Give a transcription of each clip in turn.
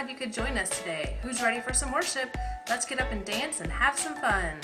glad you could join us today. Who's ready for some worship? Let's get up and dance and have some fun.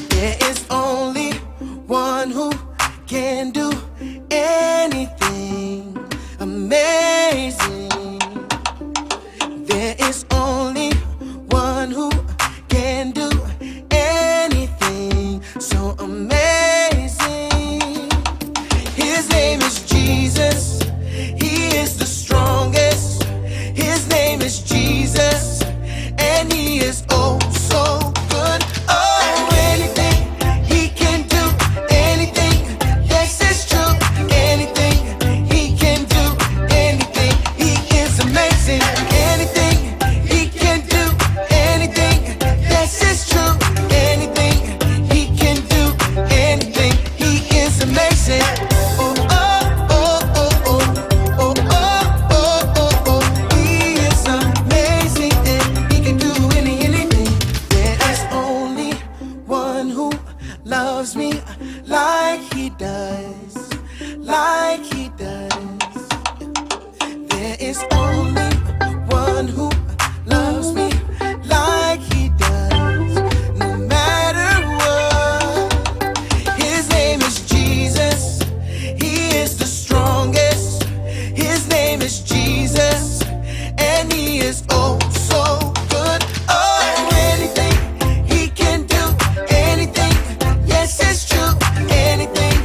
There is only one who can do anything amazing. There is only one who can do anything so amazing. His name is Jesus. He is the strongest. His name is Jesus, and he is oh so good. Oh, anything he can do, anything. Yes, it's true. Anything he can do, anything. He is amazing. Anything he can do, anything. Yes, it's true. Anything he can do, anything. He is amazing. Oh, oh, oh, oh, oh, oh, oh, oh, oh, oh. He is amazing, and he can do anything. There is only one who loves me like he does, like he does. There is only one who loves me like he does, no matter what. His name is Jesus. He is the strongest. His name is Jesus, and he is oh so good. Oh, anything he can do, anything. Yes, it's true. Anything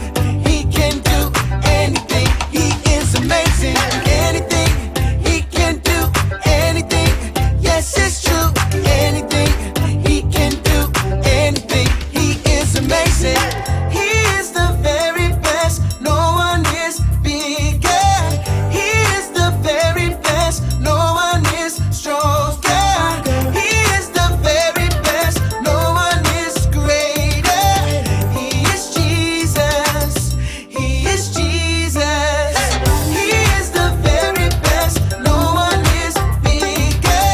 he can do, anything. He is amazing. Anything he can do, anything. Yes, it's true. Anything he can do, anything. He is amazing. He is the very best. No one is bigger. He is the very best. No one is stronger. He is the very best. No one is greater. He is Jesus. He is Jesus. He is the very best. No one is bigger.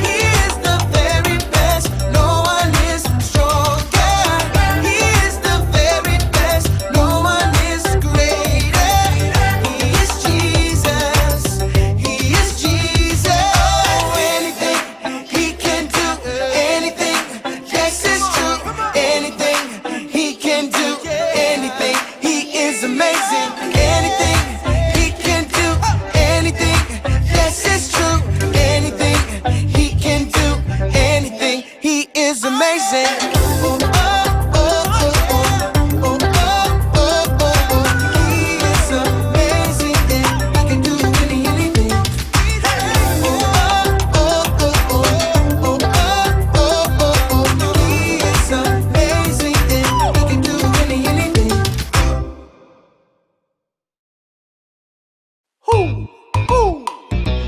He is the very best. No one is stronger. He is the very best. No one is greater. He is Jesus. He is Jesus. Oh, anything he can do, anything. Yes, it's true. Anything he can do, anything. He is amazing. Anything he can do, anything. Yes, it's true. Anything he can do, anything. He is amazing. Oh, oh, oh, oh, oh, oh, oh, oh, oh, oh. He is amazing, and he can do anything. Oh, oh, oh, oh, oh, oh, oh, oh, oh. He is amazing, and he can do anything. Who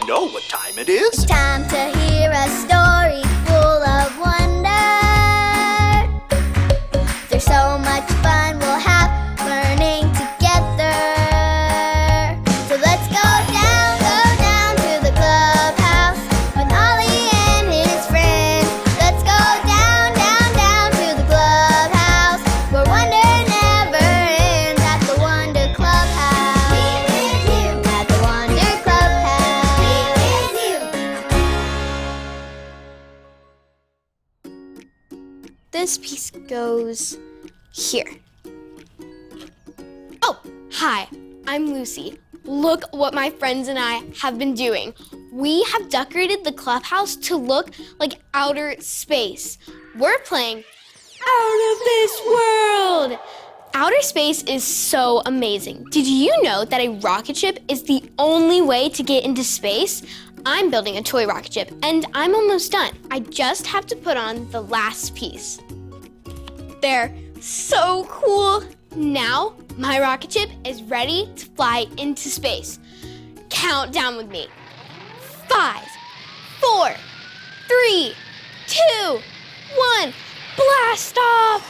know what time it is? Time to hear a story full of wonder. There's so much fun we'll have learning together. So let's go down to the clubhouse with Ollie and his friends. Let's go down to the clubhouse where wonder never ends at the Wonder Clubhouse. At the Wonder Clubhouse. This piece goes here. Oh, hi, I'm Lucy. Look what my friends and I have been doing. We have decorated the clubhouse to look like outer space. We're playing Out of This World. Outer space is so amazing. Did you know that a rocket ship is the only way to get into space? I'm building a toy rocket ship, and I'm almost done. I just have to put on the last piece. There, So cool! Now, my rocket ship is ready to fly into space. Count down with me. 5, 4, 3, 2, 1, blast off!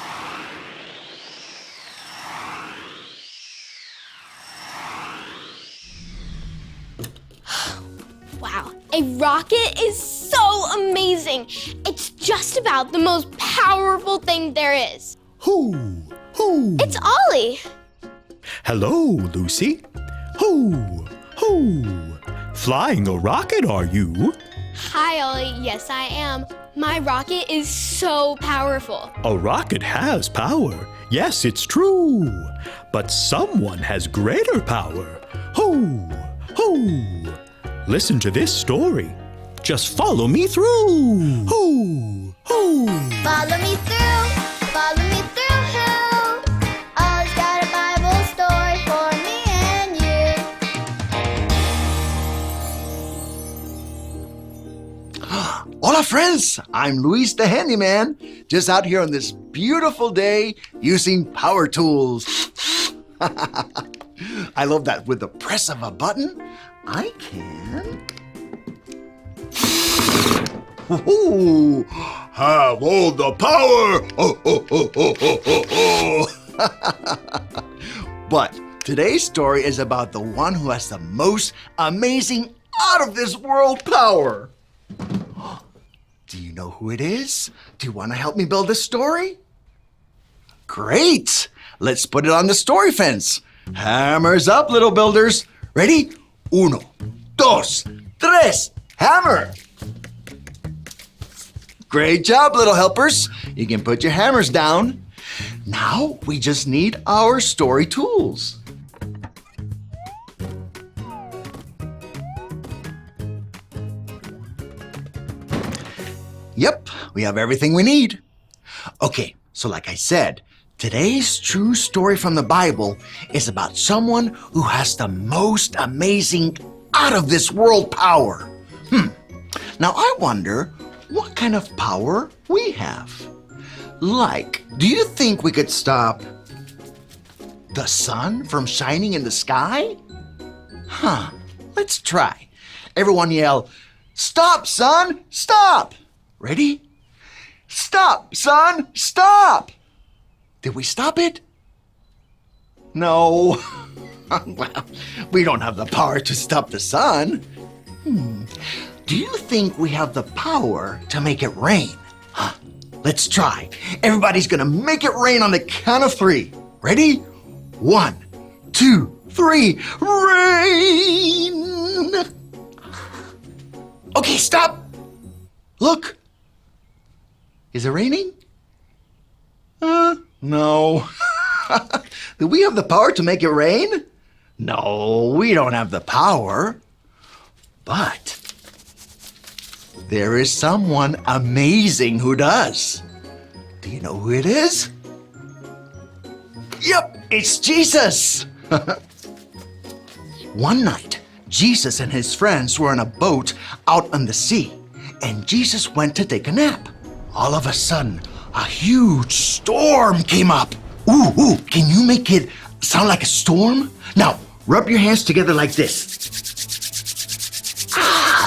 Wow, a rocket is so amazing. It's just about the most powerful thing there is. Hoo, hoo. It's Ollie. Hello, Lucy. Hoo, hoo. Flying a rocket, are you? Hi, Ollie. Yes, I am. My rocket is so powerful. A rocket has power. Yes, it's true. But someone has greater power. Hoo, hoo. Listen to this story. Just follow me through. Hoo, hoo. Follow me through, follow me through, who? Ollie's got a Bible story for me and you. Hola friends, I'm Luis the Handyman, just out here on this beautiful day using power tools. I love that with the press of a button, I can have all the power. But today's story is about the one who has the most amazing out of this world power. Do you know who it is? Do you want to help me build this story? Great! Let's put it on the story fence. Hammers up, little builders. Ready? Uno, dos, tres, hammer! Great job, little helpers. You can put your hammers down. Now we just need our story tools. Yep, we have everything we need. Okay, so like I said, today's true story from the Bible is about someone who has the most amazing out of this world power. Now I wonder what kind of power we have. Like, do you think we could stop the sun from shining in the sky? Let's try. Everyone yell, "Stop, sun, stop!" Ready? Stop, sun, stop! Did we stop it? No. Well, we don't have the power to stop the sun. Do you think we have the power to make it rain? Let's try. Everybody's gonna make it rain on the count of 3. Ready? 1, 2, 3, rain! Okay, stop! Look. Is it raining? No. Do we have the power to make it rain? No, we don't have the power. But there is someone amazing who does. Do you know who it is? Yep, it's Jesus. One night, Jesus and his friends were on a boat out on the sea, and Jesus went to take a nap. All of a sudden, a huge storm came up. Ooh, can you make it sound like a storm? Now, rub your hands together like this.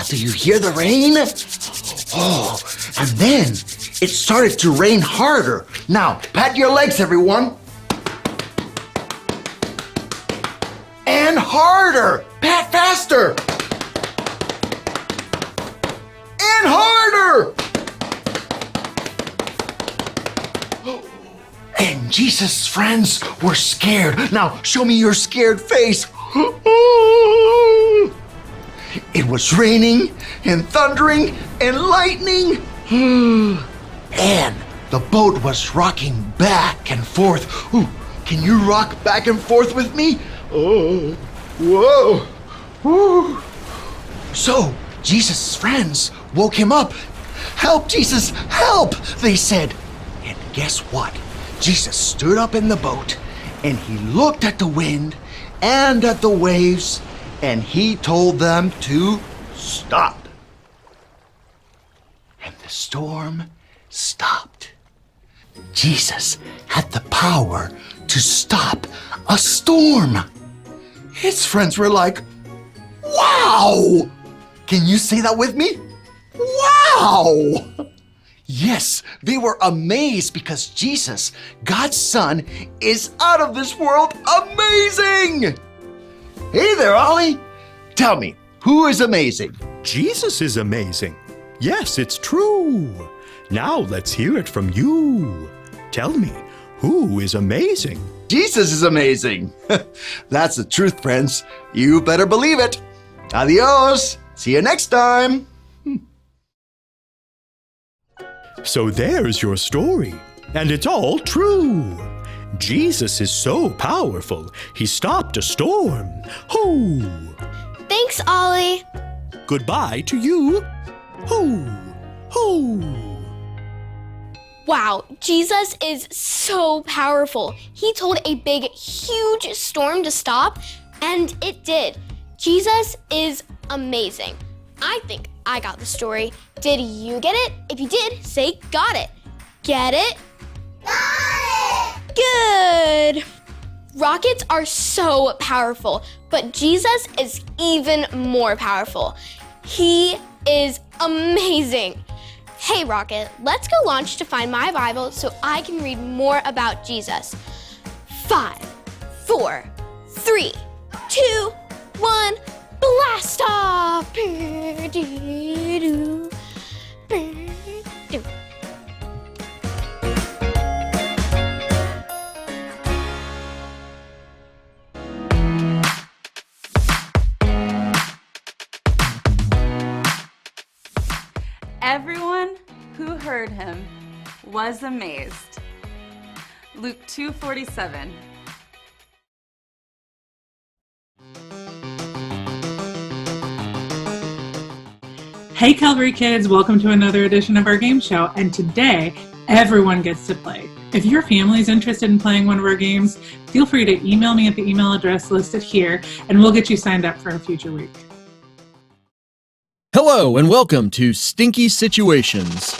Do you hear the rain? Oh, and then it started to rain harder. Now, pat your legs, everyone. And harder. Pat faster. And harder. And Jesus' friends were scared. Now, show me your scared face. It was raining and thundering and lightning. And the boat was rocking back and forth. Ooh, can you rock back and forth with me? Oh, whoa. Ooh. So, Jesus' friends woke him up. Help, Jesus, help, they said. And guess what? Jesus stood up in the boat and he looked at the wind and at the waves and he told them to stop. And the storm stopped. Jesus had the power to stop a storm. His friends were like, wow! Can you say that with me? Wow! Yes, they were amazed because Jesus, God's Son, is out of this world amazing! Hey there, Ollie. Tell me, who is amazing? Jesus is amazing. Yes, it's true. Now let's hear it from you. Tell me, who is amazing? Jesus is amazing. That's the truth, friends. You better believe it. Adios. See you next time. So there's your story, and it's all true. Jesus is so powerful, he stopped a storm. Ho! Thanks, Ollie. Goodbye to you. Ho! Ho! Wow, Jesus is so powerful. He told a big, huge storm to stop, and it did. Jesus is amazing. I think I got the story. Did you get it? If you did, say got it. Get it? Got it! Good! Rockets are so powerful, but Jesus is even more powerful. He is amazing. Hey, Rocket, let's go launch to find my Bible so I can read more about Jesus. 5, 4, 3, 2, 1, blast off! Everyone who heard him was amazed. Luke 2:47. Hey Calvary Kids, welcome to another edition of our game show, and today everyone gets to play. If your family is interested in playing one of our games, feel free to email me at the email address listed here, and we'll get you signed up for a future week. Hello and welcome to Stinky Situations.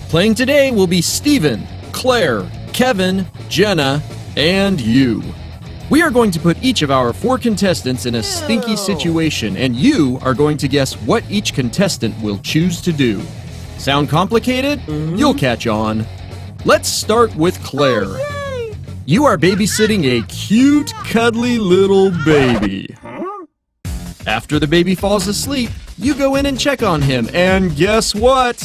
Playing today will be Steven, Claire, Kevin, Jenna, and you. We are going to put each of our 4 contestants in a stinky situation, and you are going to guess what each contestant will choose to do. Sound complicated? You'll catch on. Let's start with Claire. You are babysitting a cute, cuddly little baby. After the baby falls asleep, you go in and check on him, and guess what?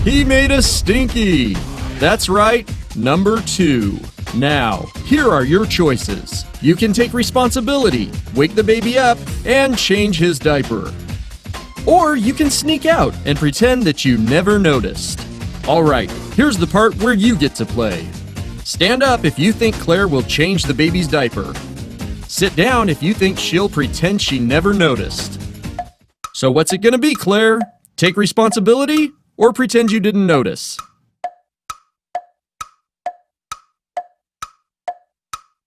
He made a stinky. That's right, number 2. Now, here are your choices. You can take responsibility, wake the baby up, and change his diaper. Or you can sneak out and pretend that you never noticed. All right, here's the part where you get to play. Stand up if you think Claire will change the baby's diaper. Sit down if you think she'll pretend she never noticed. So what's it gonna be, Claire? Take responsibility or pretend you didn't notice?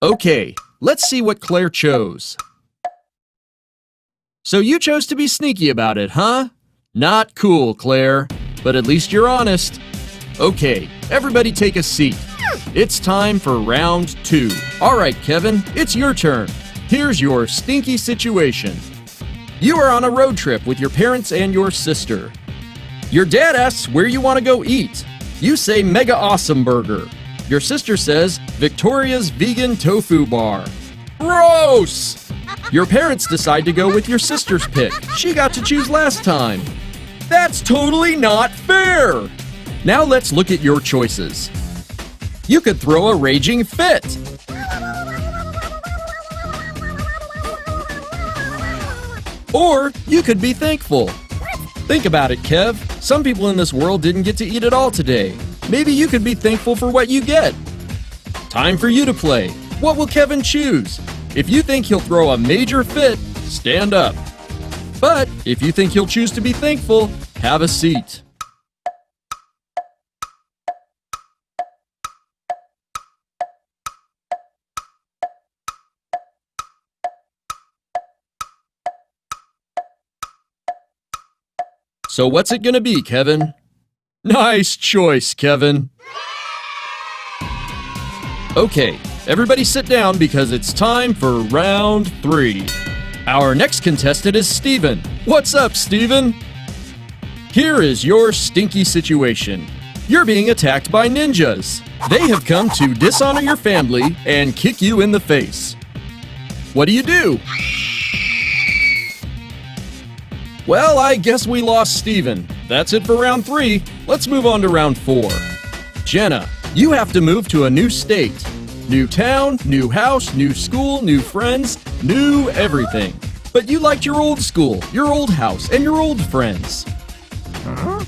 Okay, let's see what Claire chose. So you chose to be sneaky about it, huh? Not cool, Claire, but at least you're honest. Okay, everybody take a seat. It's time for round 2. All right, Kevin, it's your turn. Here's your stinky situation. You are on a road trip with your parents and your sister. Your dad asks where you want to go eat. You say Mega Awesome Burger. Your sister says Victoria's Vegan Tofu Bar. Gross! Your parents decide to go with your sister's pick. She got to choose last time. That's totally not fair! Now let's look at your choices. You could throw a raging fit. Or you could be thankful. Think about it, Kev. Some people in this world didn't get to eat at all today. Maybe you could be thankful for what you get. Time for you to play. What will Kevin choose? If you think he'll throw a major fit, stand up. But if you think he'll choose to be thankful, have a seat. So what's it gonna be, Kevin? Nice choice, Kevin. Okay, everybody sit down because it's time for round 3. Our next contestant is Steven. What's up, Steven? Here is your stinky situation. You're being attacked by ninjas. They have come to dishonor your family and kick you in the face. What do you do? Well, I guess we lost Steven. That's it for round 3. Let's move on to round 4. Jenna, you have to move to a new state. New town, new house, new school, new friends, new everything. But you liked your old school, your old house, and your old friends. Huh?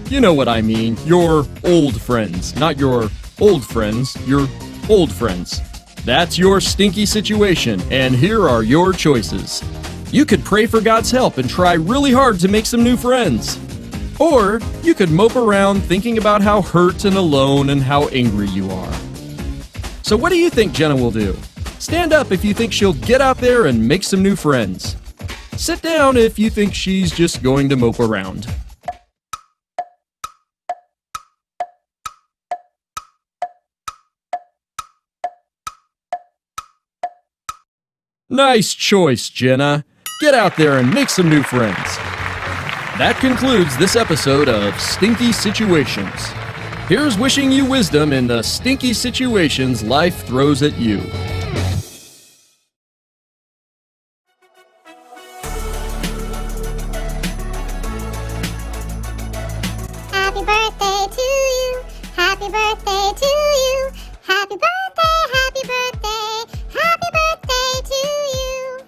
You know what I mean. Your old friends. Not your old friends, your old friends. That's your stinky situation, and here are your choices. You could pray for God's help and try really hard to make some new friends. Or you could mope around thinking about how hurt and alone and how angry you are. So what do you think Jenna will do? Stand up if you think she'll get out there and make some new friends. Sit down if you think she's just going to mope around. Nice choice, Jenna. Get out there and make some new friends. That concludes this episode of Stinky Situations. Here's wishing you wisdom in the stinky situations life throws at you. Happy birthday to you. Happy birthday to you. Happy birthday, happy birthday. Happy birthday to you.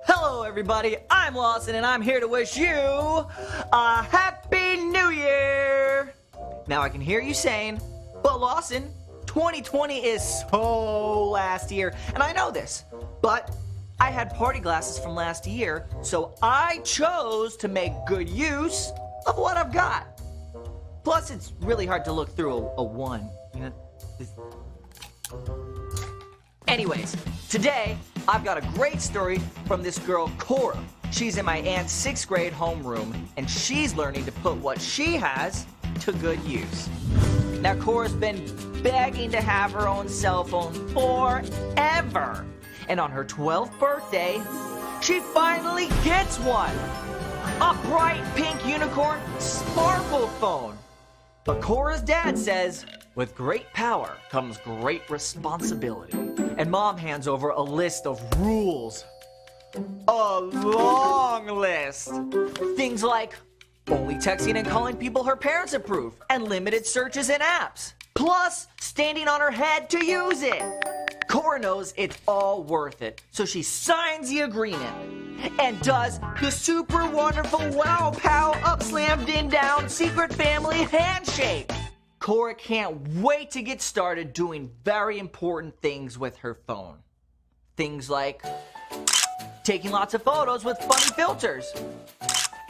Hello, everybody. I'm Lawson, and I'm here to wish you a Happy New Year. Now, I can hear you saying, but Lawson, 2020 is so last year, and I know this, but I had party glasses from last year, so I chose to make good use of what I've got. Plus, it's really hard to look through a one, you know? Anyways, today I've got a great story from this girl, Cora. She's in my aunt's 6th grade homeroom, and she's learning to put what she has to good use. Now, Cora's been begging to have her own cell phone forever. And on her 12th birthday, she finally gets one. A bright pink unicorn sparkle phone. But Cora's dad says, with great power comes great responsibility. And Mom hands over a list of rules. A long list. Things like only texting and calling people her parents approve, and limited searches and apps. Plus, standing on her head to use it. Cora knows it's all worth it, so she signs the agreement and does the super wonderful wow pow up slam din down secret family handshake. Cora can't wait to get started doing very important things with her phone. Things like taking lots of photos with funny filters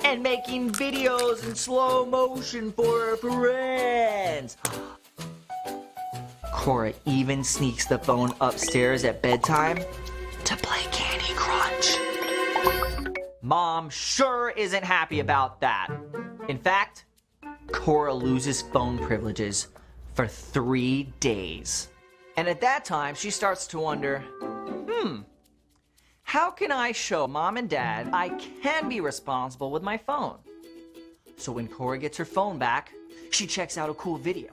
and making videos in slow motion for her friends. Cora even sneaks the phone upstairs at bedtime to play Candy Crush. Mom sure isn't happy about that. In fact, Cora loses phone privileges for 3 days. And at that time, she starts to wonder, how can I show Mom and Dad I can be responsible with my phone? So when Cora gets her phone back, she checks out a cool video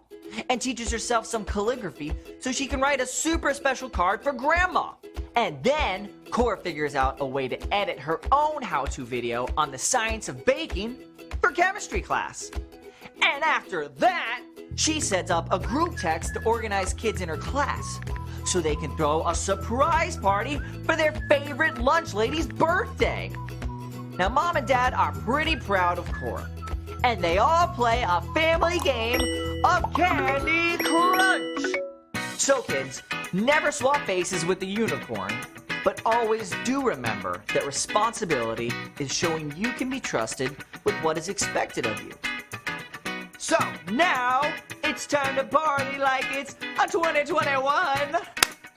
and teaches herself some calligraphy so she can write a super special card for Grandma. And then Cora figures out a way to edit her own how-to video on the science of baking for chemistry class. And after that, she sets up a group text to organize kids in her class so they can throw a surprise party for their favorite lunch lady's birthday. Now, Mom and Dad are pretty proud of Cora, and they all play a family game of Candy Crunch. So kids, never swap faces with the unicorn, but always do remember that responsibility is showing you can be trusted with what is expected of you. So now it's time to party like it's a 2021.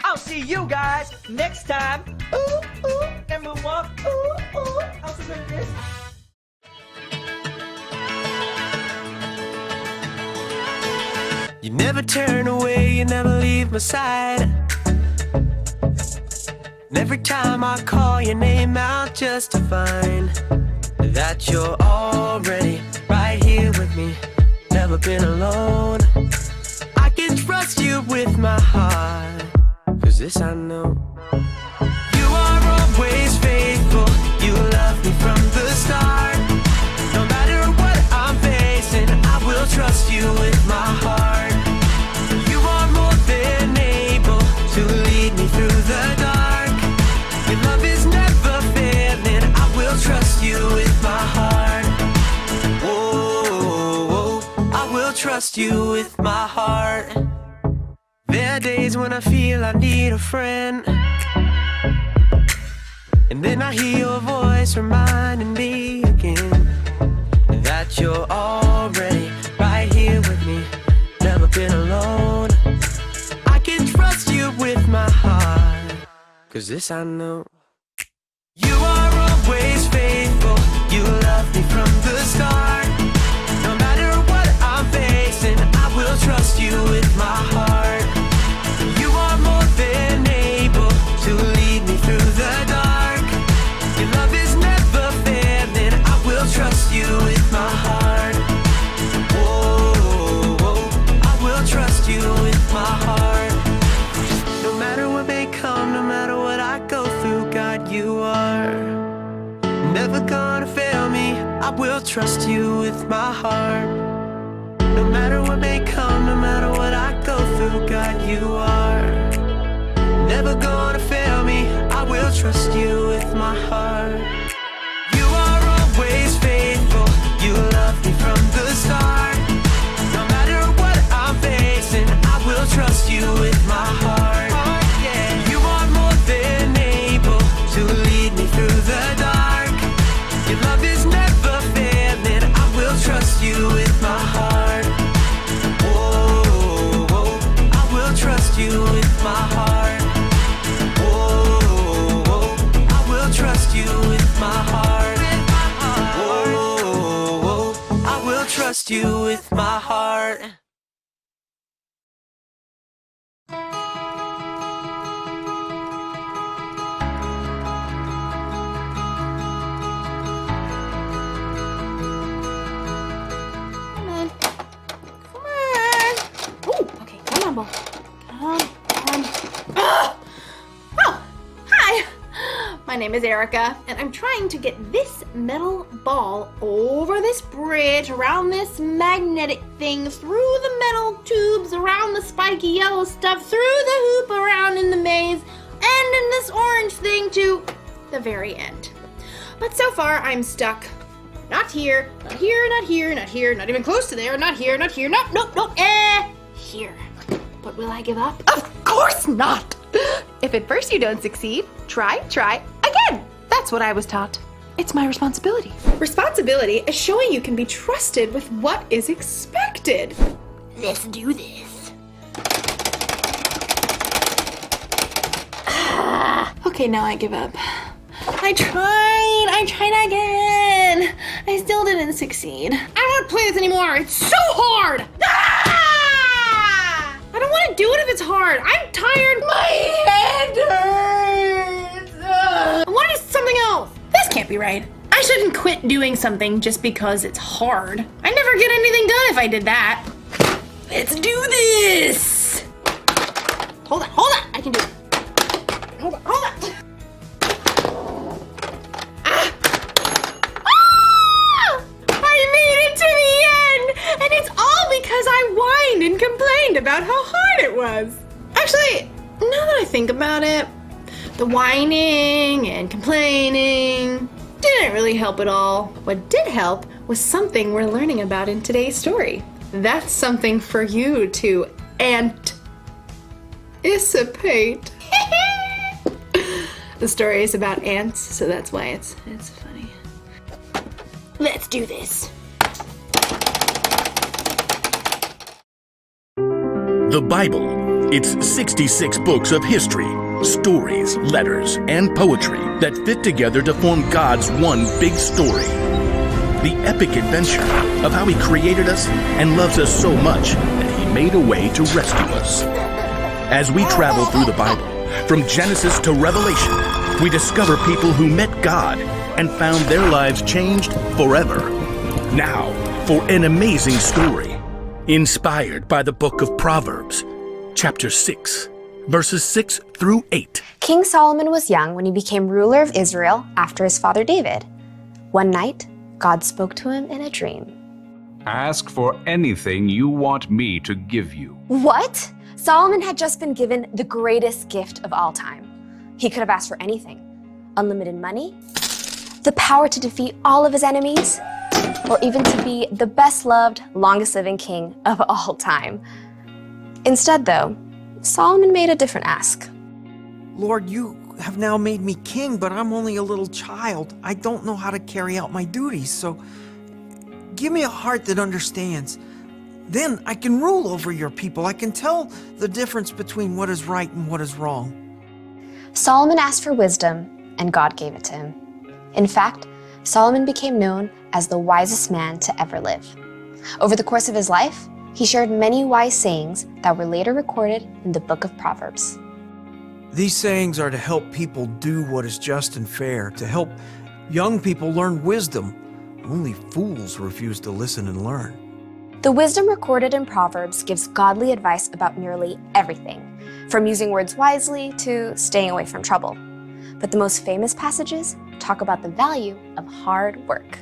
I'll see you guys next time. Ooh, ooh, number one. Ooh, ooh. How good it is. You never turn away, you never leave my side. And every time I call your name out just to find that you're already right here with me, never been alone. I can trust you with my heart, 'cause this I know. You are always faithful, you love me from the start. No matter what I'm facing, I will trust you with my heart. You are more than able to lead me through the dark. Your love is never failing, I will trust you with my heart. Whoa, I will trust you with my heart. There are days when I feel I need a friend, and then I hear your voice reminding me again that you're already right here with me, never been alone. I can trust you with my heart, 'cause this I know. You are always faithful, you love me from the start. No matter what I'm facing, I will trust you with my heart. You are more than able to lead me through the dark. Your love is never failing, I will trust you with my heart. Whoa, I will trust you with my heart. No matter what may come, no matter what I go through, God, you are never gonna fail me, I will trust you with my heart. No matter what may come, no matter what I go through, God, you are never gonna fail me, I will trust you with my heart. You are always faithful, you love me from the start. No matter what I'm facing, I will trust you with my heart. Yeah. You are more than able to lead me through the dark. Your love is never failing, I will trust you with my heart. Whoa, I will trust you with my heart. Whoa, I will trust you with my heart. Whoa, I will trust you with my heart. Okay, come on, Ball. Come on. Oh, hi. My name is Erica, and I'm trying to get this metal ball over this bridge, around this magnetic thing, through the metal tubes, around the spiky yellow stuff, through the hoop, around in the maze, and in this orange thing to the very end. But so far, I'm stuck. Not here, not here, not here, not here, not even close to there, not here, not here, nope, nope, nope, here. But will I give up? Of course not! If at first you don't succeed, try again. That's what I was taught. It's my responsibility. Responsibility is showing you can be trusted with what is expected. Let's do this. Okay, now I give up. I tried again. I still didn't succeed. I don't want to play this anymore. It's so hard. I don't want to do it if it's hard. I'm tired. My head hurts. I want to do something else. This can't be right. I shouldn't quit doing something just because it's hard. I never get anything done if I did that. Let's do this. Hold on. I can do it. Hold on. I made it to the end, and think about it, the whining and complaining didn't really help at all. What did help was something we're learning about in today's story. That's something for you to anticipate. The story is about ants, so that's why it's funny. Let's do this. The Bible. It's 66 books of history, stories, letters, and poetry that fit together to form God's one big story. The epic adventure of how He created us and loves us so much that He made a way to rescue us. As we travel through the Bible, from Genesis to Revelation, we discover people who met God and found their lives changed forever. Now, for an amazing story, inspired by the book of Proverbs, chapter 6, verses 6 through 8. King Solomon was young when he became ruler of Israel after his father David. One night, God spoke to him in a dream. Ask for anything you want me to give you. What? Solomon had just been given the greatest gift of all time. He could have asked for anything. Unlimited money, the power to defeat all of his enemies, or even to be the best-loved, longest-living king of all time. Instead, though, Solomon made a different ask. Lord, you have now made me king, but I'm only a little child. I don't know how to carry out my duties, so give me a heart that understands. Then I can rule over your people. I can tell the difference between what is right and what is wrong. Solomon asked for wisdom, and God gave it to him. In fact, Solomon became known as the wisest man to ever live. Over the course of his life, he shared many wise sayings that were later recorded in the book of Proverbs. These sayings are to help people do what is just and fair, to help young people learn wisdom. Only fools refuse to listen and learn. The wisdom recorded in Proverbs gives godly advice about nearly everything, from using words wisely to staying away from trouble. But the most famous passages talk about the value of hard work.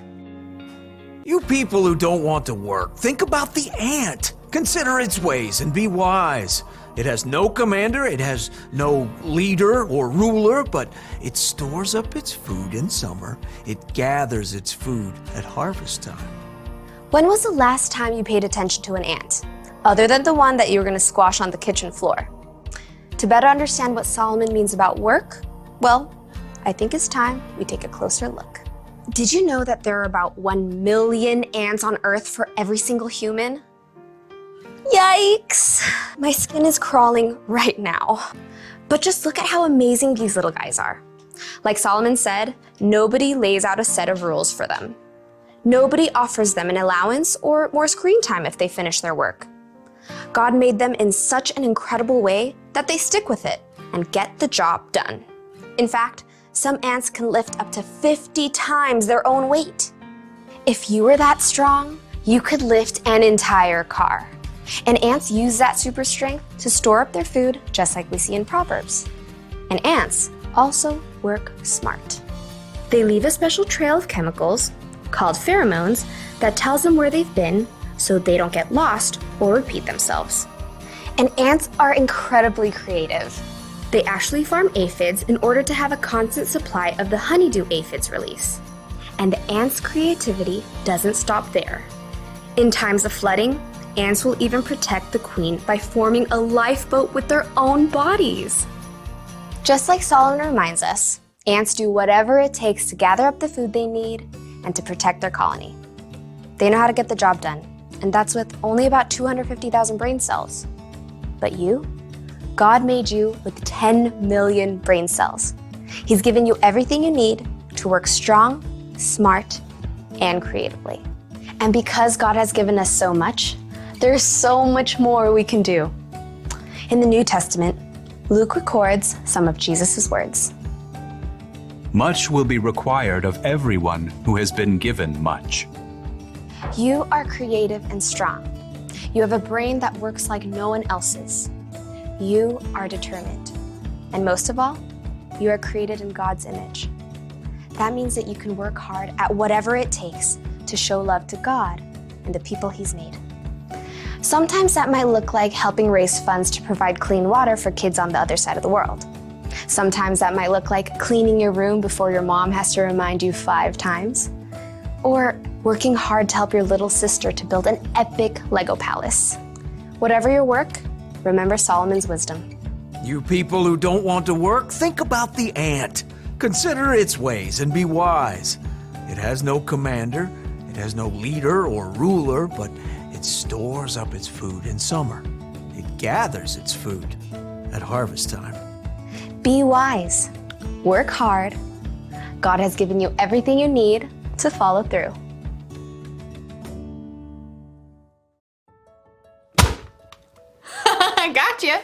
You people who don't want to work, think about the ant. Consider its ways and be wise. It has no commander, it has no leader or ruler, but it stores up its food in summer. It gathers its food at harvest time. When was the last time you paid attention to an ant, other than the one that you were going to squash on the kitchen floor? To better understand what Solomon means about work, well, I think it's time we take a closer look. Did you know that there are about 1 million ants on Earth for every single human? Yikes! My skin is crawling right now. But just look at how amazing these little guys are. Like Solomon said, nobody lays out a set of rules for them. Nobody offers them an allowance or more screen time if they finish their work. God made them in such an incredible way that they stick with it and get the job done. In fact, some ants can lift up to 50 times their own weight. If you were that strong, you could lift an entire car. And ants use that super strength to store up their food, just like we see in Proverbs. And ants also work smart. They leave a special trail of chemicals, called pheromones, that tells them where they've been so they don't get lost or repeat themselves. And ants are incredibly creative. They actually farm aphids in order to have a constant supply of the honeydew aphids release. And the ants' creativity doesn't stop there. In times of flooding, ants will even protect the queen by forming a lifeboat with their own bodies. Just like Solomon reminds us, ants do whatever it takes to gather up the food they need and to protect their colony. They know how to get the job done, and that's with only about 250,000 brain cells. But you? God made you with 10 million brain cells. He's given you everything you need to work strong, smart, and creatively. And because God has given us so much, there's so much more we can do. In the New Testament, Luke records some of Jesus' words. Much will be required of everyone who has been given much. You are creative and strong. You have a brain that works like no one else's. You are determined. And most of all, you are created in God's image. That means that you can work hard at whatever it takes to show love to God and the people He's made. Sometimes that might look like helping raise funds to provide clean water for kids on the other side of the world. Sometimes that might look like cleaning your room before your mom has to remind you 5 times. Or working hard to help your little sister to build an epic Lego palace. Whatever your work, remember Solomon's wisdom. You people who don't want to work, think about the ant. Consider its ways and be wise. It has no commander, it has no leader or ruler, but it stores up its food in summer. It gathers its food at harvest time. Be wise. Work hard. God has given you everything you need to follow through. I gotcha.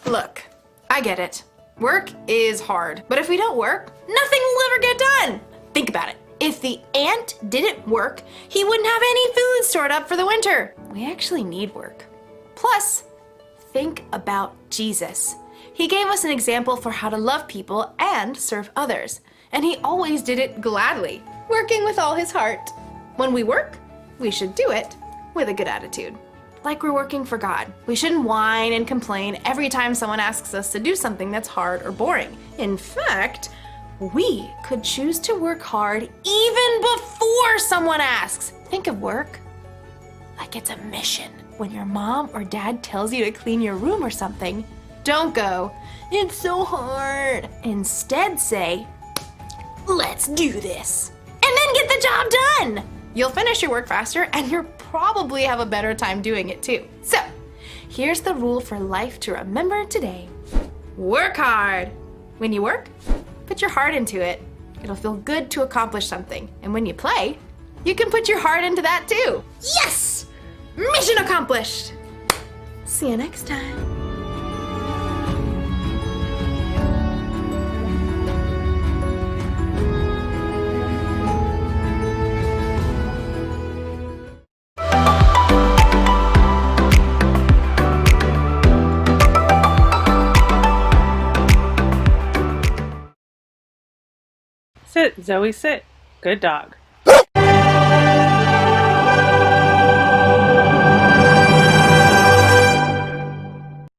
Look, I get it. Work is hard, but if we don't work, nothing will ever get done. Think about it. If the ant didn't work, he wouldn't have any food stored up for the winter. We actually need work. Plus, think about Jesus. He gave us an example for how to love people and serve others, and he always did it gladly, working with all his heart. When we work, we should do it with a good attitude. Like we're working for God. We shouldn't whine and complain every time someone asks us to do something that's hard or boring. In fact, we could choose to work hard even before someone asks. Think of work like it's a mission. When your mom or dad tells you to clean your room or something, don't go, "It's so hard." Instead say, "Let's do this." And then get the job done. You'll finish your work faster and you'll probably have a better time doing it too. So, here's the rule for life to remember today. Work hard. When you work, put your heart into it. It'll feel good to accomplish something. And when you play, you can put your heart into that too. Yes! Mission accomplished. See you next time. Sit, Zoe, sit. Good dog.